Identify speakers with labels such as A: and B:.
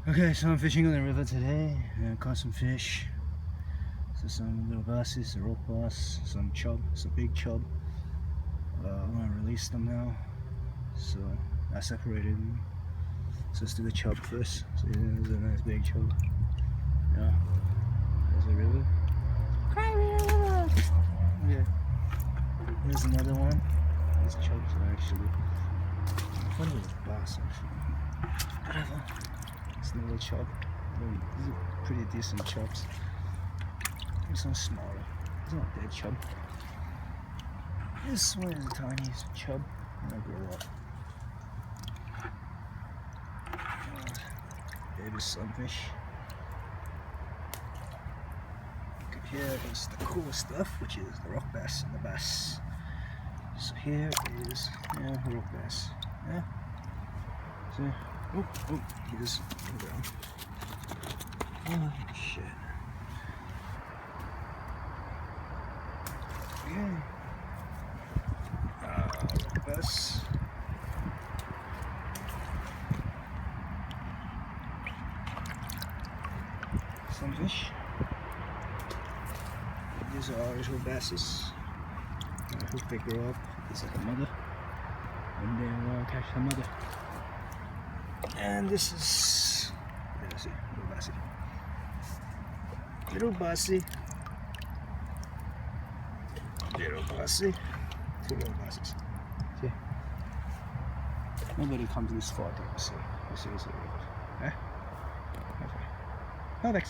A: Okay, so I'm fishing on the river today and caught some fish. So some little basses, a rock bass, some chub, some big chub. I'm gonna release them now. So I separated them. So let's do the chub first. So yeah, there's a nice big chub. Yeah, there's a river. Cry river! Yeah. Here's another one. These chubs are actually. I thought it was a bass actually. Whatever. It's another chub. These are pretty decent chubs. This one's smaller. It's not a dead chub. This one is the tiniest chub. It'll grow up. Baby sunfish. Look up here is the cool stuff, which is the rock bass and the bass. So here is rock bass. Yeah. So here's the ground. Oh shit. Okay. Rock bass. Sunfish. These are original basses. I hope they grow up. This is the mother. And then we'll catch the mother. And this is, let's see, little bassy. Little bassy. Little bassy. Two little basses. See? Nobody comes this far to see. You see, okay? Okay. Perfect.